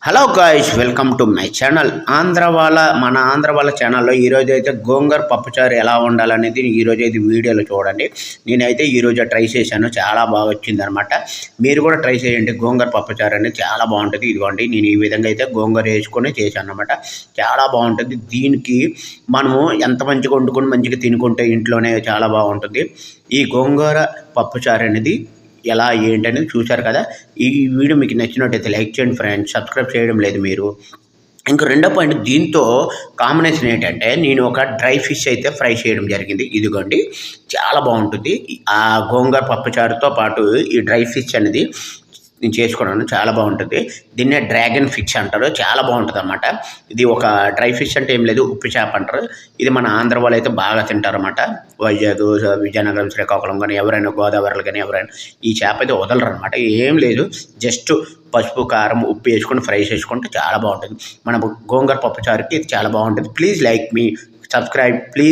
Hello guys, welcome to my channel. మన ఆంధ్ర వాళ్ళ ఛానల్లో ఈరోజు అయితే గోంగూర పప్పుచారు ఎలా వండాలనేది ఈరోజు అయితే వీడియోలో చూడండి. నేనైతే ఈరోజు ట్రై చేశాను, చాలా బాగా వచ్చిందనమాట. మీరు కూడా ట్రై చేయండి. గోంగూర పప్పుచారు అనేది చాలా బాగుంటుంది. ఇదిగోండి, నేను ఈ విధంగా అయితే గోంగూర వేసుకొని చేశాను అనమాట. చాలా బాగుంటుంది. దీనికి మనము ఎంత మంచిగా వండుకొని మంచిగా తినుకుంటే ఇంట్లోనే చాలా బాగుంటుంది. ఈ గోంగూర పప్పుచారు అనేది ఎలా ఏంటనేది చూశారు కదా. ఈ వీడియో మీకు నచ్చినట్టయితే లైక్ చేయండి ఫ్రెండ్స్. సబ్స్క్రైబ్ చేయడం లేదు మీరు. ఇంక రెండో పాయింట్, దీంతో కాంబినేషన్ ఏంటంటే నేను ఒక డ్రై ఫిష్ అయితే ఫ్రై చేయడం జరిగింది. ఇదిగోండి, చాలా బాగుంటుంది. ఆ గోంగూర పప్పుచారుతో పాటు ఈ డ్రై ఫిష్ అనేది నేను చేసుకున్నాను, చాలా బాగుంటుంది. దీన్నే డ్రాగన్ ఫిష్ అంటారు, చాలా బాగుంటుంది అన్నమాట. ఇది ఒక డ్రై ఫిష్ అంటే ఏం లేదు, ఉప్పు చేప అంటారు. ఇది మన ఆంధ్ర వాళ్ళు అయితే బాగా తింటారన్నమాట. వైజాగ్, విజయనగరం, శ్రీకాకుళం కానీ ఎవరైనా, గోదావరిలో కానీ ఎవరైనా ఈ చేప అయితే వదలరు అనమాట. ఏం లేదు, జస్ట్ పసుపు, కారం, ఉప్పు వేసుకొని ఫ్రై చేసుకుంటే చాలా బాగుంటుంది. మన గోంగూర పప్పుచారుకి ఇది చాలా బాగుంటుంది. Please like me, subscribe please.